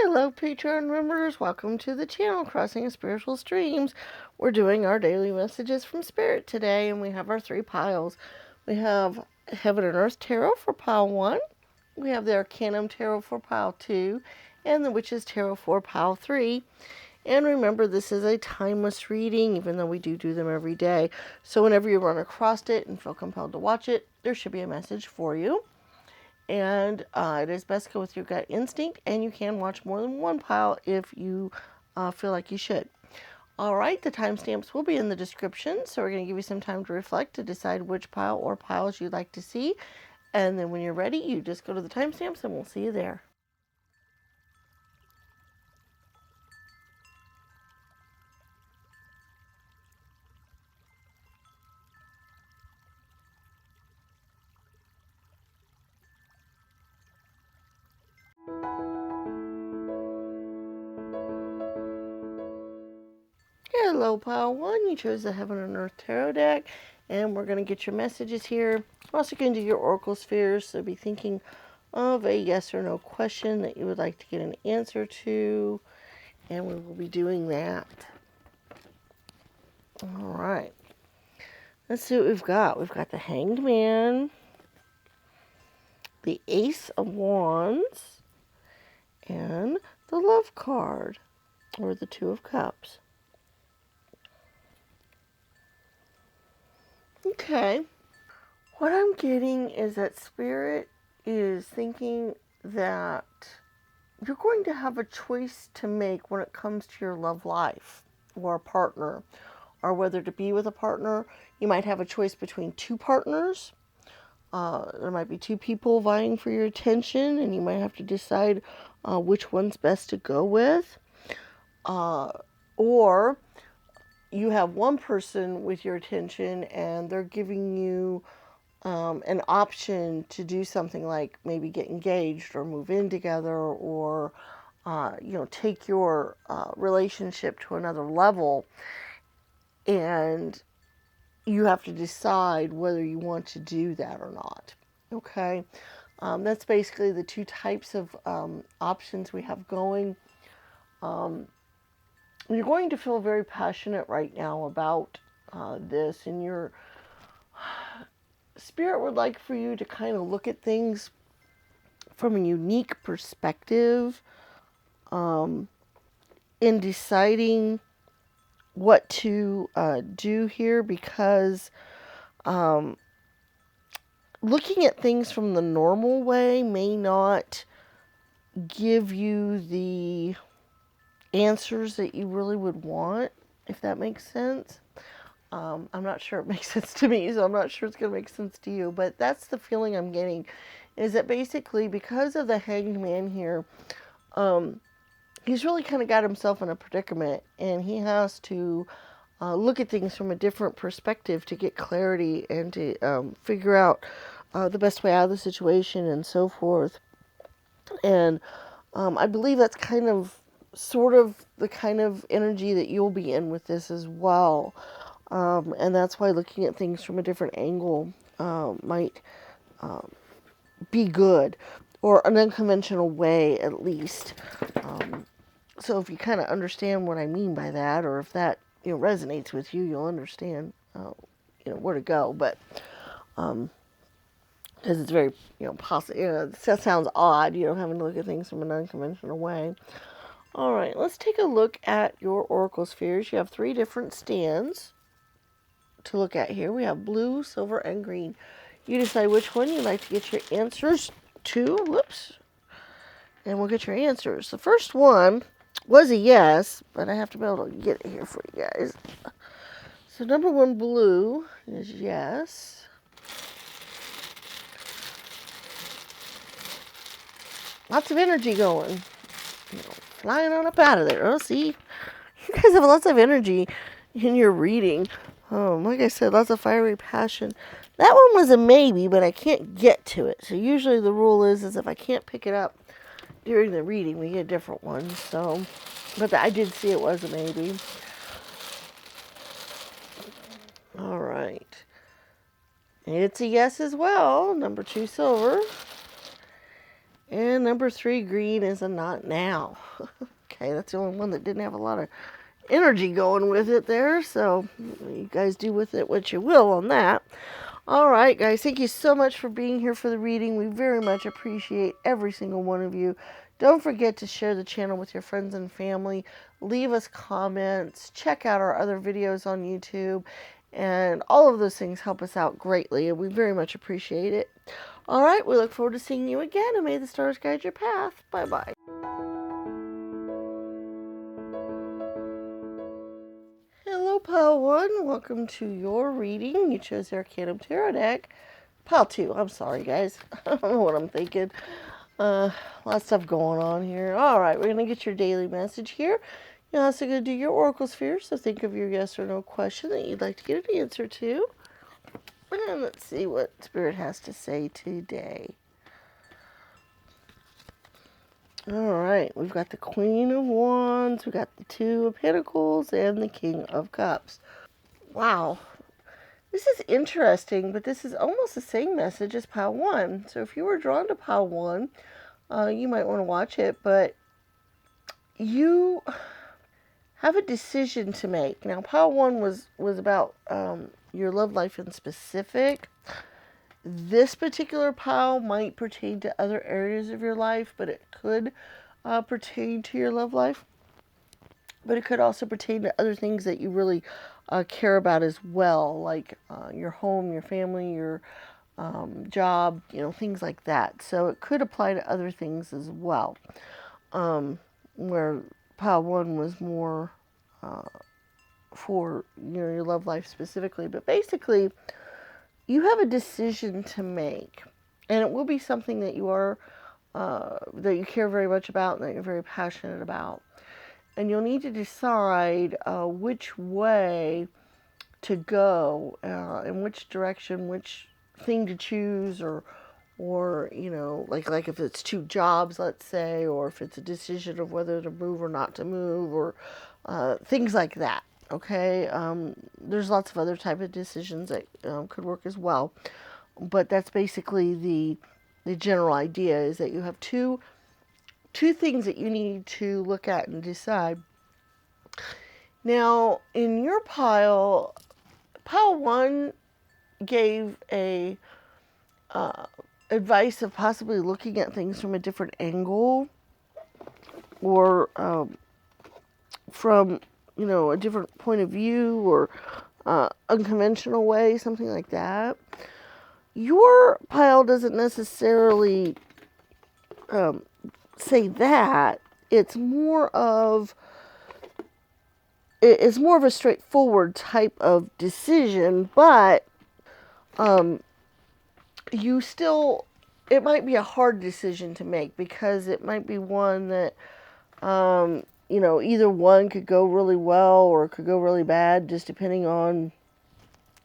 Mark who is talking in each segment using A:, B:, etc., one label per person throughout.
A: Hello, Patreon members. Welcome to the channel, Crossing Spiritual Streams. We're doing our daily messages from Spirit today, and we have our 3 piles. We have Heaven and Earth Tarot for pile 1. We have the Arcanum Tarot for pile 2, and the Witch's Tarot for pile 3. And remember, this is a timeless reading, even though we do them every day. So whenever you run across it and feel compelled to watch it, there should be a message for you. And it is best to go with your gut instinct, and you can watch more than one pile if you feel like you should. All right, the timestamps will be in the description, so we're going to give you some time to reflect to decide which pile or piles you'd like to see. And then when you're ready, you just go to the timestamps, and we'll see you there. Hello, pile 1. You chose the Heaven and Earth Tarot deck, and we're going to get your messages here. We're also going to do your Oracle spheres, so be thinking of a yes or no question that you would like to get an answer to, and we will be doing that. All right. Let's see what we've got. We've got the Hanged Man, the Ace of Wands, and the Love card, or the Two of Cups. Okay. What I'm getting is that Spirit is thinking that you're going to have a choice to make when it comes to your love life or a partner, or whether to be with a partner. You might have a choice between 2 partners. There might be 2 people vying for your attention, and you might have to decide which one's best to go with. Or you have one person with your attention, and they're giving you an option to do something like maybe get engaged or move in together, or take your relationship to another level, and you have to decide whether you want to do that or not. Okay, that's basically the 2 types of options we have going. You're going to feel very passionate right now about this, and your Spirit would like for you to kind of look at things from a unique perspective in deciding what to do here, because looking at things from the normal way may not give you the answers that you really would want, if that makes sense. I'm not sure it makes sense to me, so I'm not sure it's going to make sense to you, but that's the feeling I'm getting, is that basically because of the Hanged Man here, he's really kind of got himself in a predicament, and he has to look at things from a different perspective to get clarity and to figure out the best way out of the situation and so forth. And I believe that's kind of sort of the kind of energy that you'll be in with this as well. And that's why looking at things from a different angle might be good, or an unconventional way at least. So if you kind of understand what I mean by that, or if that resonates with you, you'll understand where to go. But because it's very possible, that sounds odd, having to look at things from an unconventional way. All right, let's take a look at your Oracle spheres. You have 3 different stands to look at here. We have blue, silver, and green. You decide which one you'd like to get your answers to. Whoops. And we'll get your answers. The first one was a yes, but I have to be able to get it here for you guys. So number 1, blue, is yes. Lots of energy going. Flying on up out of there. Oh, see? You guys have lots of energy in your reading. Like I said, lots of fiery passion. That one was a maybe, but I can't get to it. So usually the rule is if I can't pick it up during the reading, we get a different one. So, but I did see it was a maybe. All right. It's a yes as well. Number 2, silver. And number 3, green, is a not now. Okay, that's the only one that didn't have a lot of energy going with it there. So you guys do with it what you will on that. All right, guys, thank you so much for being here for the reading. We very much appreciate every single one of you. Don't forget to share the channel with your friends and family. Leave us comments. Check out our other videos on YouTube. And all of those things help us out greatly, and we very much appreciate it. All right, we look forward to seeing you again, and may the stars guide your path. Bye-bye. Hello, Pile 1. Welcome to your reading. You chose the Arcanum Tarot deck. Pile 2. I'm sorry, guys. I don't know what I'm thinking. A lot of stuff going on here. All right, we're going to get your daily message here. You're also going to do your Oracle Sphere, so think of your yes or no question that you'd like to get an answer to. And let's see what Spirit has to say today. All right, we've got the Queen of Wands, we've got the Two of Pentacles, and the King of Cups. Wow, this is interesting, but this is almost the same message as Pile 1. So if you were drawn to Pile 1, you might want to watch it, but you have a decision to make. Now, Pile 1 was about your love life in specific. This particular pile might pertain to other areas of your life, but it could pertain to your love life. But it could also pertain to other things that you really care about as well, like your home, your family, your job, things like that. So it could apply to other things as well, where pile 1 was more for your love life specifically. But basically, you have a decision to make, and it will be something that you are that you care very much about and that you're very passionate about. And you'll need to decide which way to go, in which direction, which thing to choose, or like if it's 2 jobs, let's say, or if it's a decision of whether to move or not to move, or things like that. Okay, there's lots of other type of decisions that could work as well, but that's basically the general idea, is that you have two things that you need to look at and decide. Now, in your pile 1 gave a advice of possibly looking at things from a different angle, or from a different point of view, or unconventional way, something like that. Your pile doesn't necessarily say that. It's more of a straightforward type of decision, but it might be a hard decision to make, because it might be one that either one could go really well or it could go really bad, just depending on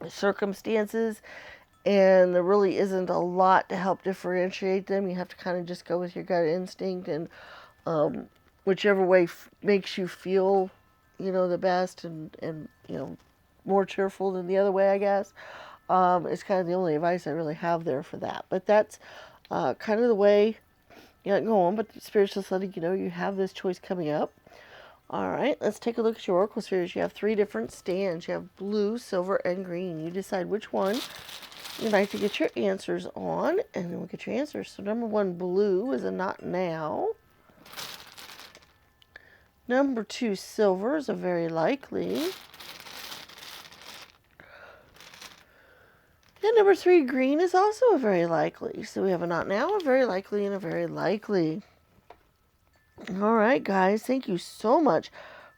A: the circumstances. And there really isn't a lot to help differentiate them. You have to kind of just go with your gut instinct, and whichever way makes you feel, the best, and more cheerful than the other way, I guess. It's kind of the only advice I really have there for that. But that's kind of the way you go on. But the Spirit's just letting you know you have this choice coming up. All right, let's take a look at your Oracle Spheres. You have 3 different stands. You have blue, silver, and green. You decide which one you'd like to get your answers on, and then we'll get your answers. So number 1, blue, is a not now. Number 2, silver, is a very likely. And number 3, green, is also a very likely. So we have a not now, a very likely, and a very likely. All right, guys, thank you so much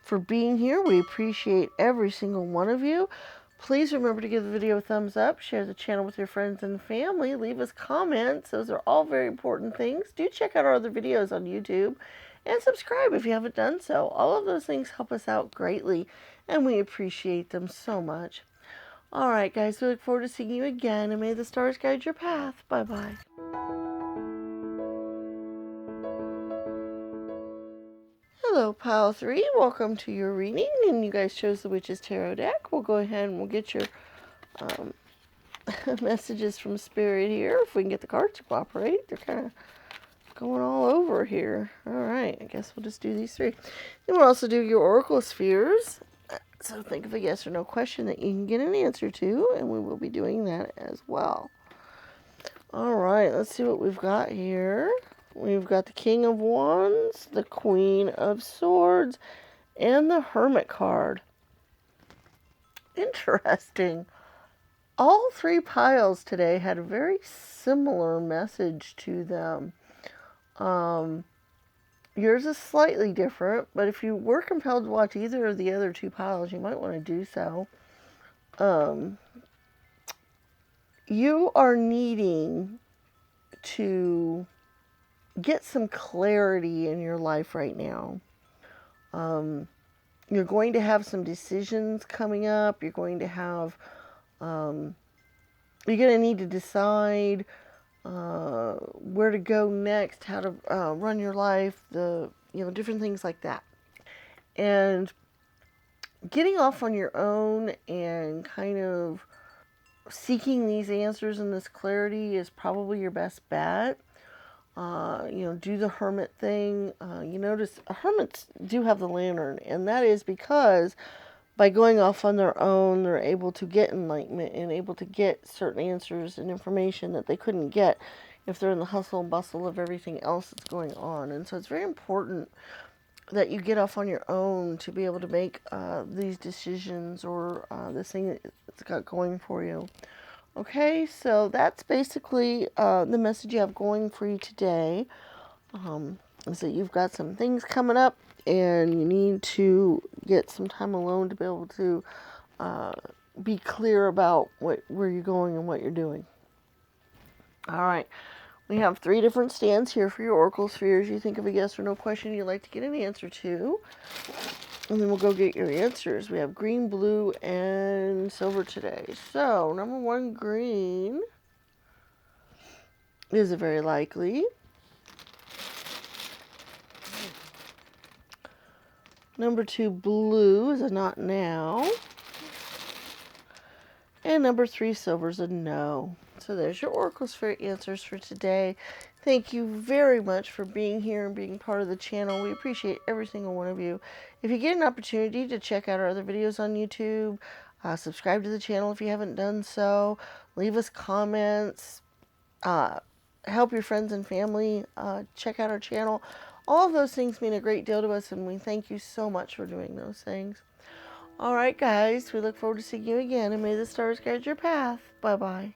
A: for being here. We appreciate every single one of you. Please remember to give the video a thumbs up, share the channel with your friends and family, leave us comments. Those are all very important things. Do check out our other videos on YouTube, and subscribe if you haven't done so. All of those things help us out greatly, and we appreciate them so much. All right, guys, we look forward to seeing you again, and may the stars guide your path. Bye-bye. Hello, Pile 3. Welcome to your reading, and you guys chose the Witch's Tarot deck. We'll go ahead and we'll get your messages from Spirit here, if we can get the cards to cooperate. They're kind of going all over here. Alright, I guess we'll just do these three. Then we'll also do your oracle spheres. So think of a yes or no question that you can get an answer to, and we will be doing that as well. Alright, let's see what we've got here. We've got the King of Wands, the Queen of Swords, and the Hermit card. Interesting. All three piles today had a very similar message to them. Yours is slightly different, but if you were compelled to watch either of the other two piles, you might want to do so. You are needing to get some clarity in your life right now. You're going to have some decisions coming up. You're going to have, you're going to need to decide where to go next, how to run your life, different things like that. And getting off on your own and kind of seeking these answers and this clarity is probably your best bet. Do the hermit thing. You notice hermits do have the lantern, and that is because by going off on their own, they're able to get enlightenment and able to get certain answers and information that they couldn't get if they're in the hustle and bustle of everything else that's going on. And so it's very important that you get off on your own to be able to make these decisions or this thing that's got going for you. Okay, so that's basically the message you have going for you today. Is that you've got some things coming up and you need to get some time alone to be able to be clear about where you're going and what you're doing. All right, we have 3 different stands here for your oracle spheres. You think of a yes or no question you'd like to get an answer to, and then we'll go get your answers. We have green, blue, and silver today. So, number 1, green is a very likely. Number 2, blue is a not now. And number 3, silver is a no. So there's your oracle sphere answers for today. Thank you very much for being here and being part of the channel. We appreciate every single one of you. If you get an opportunity to check out our other videos on YouTube, subscribe to the channel if you haven't done so, leave us comments, help your friends and family check out our channel. All of those things mean a great deal to us, and we thank you so much for doing those things. All right, guys, we look forward to seeing you again, and may the stars guide your path. Bye-bye.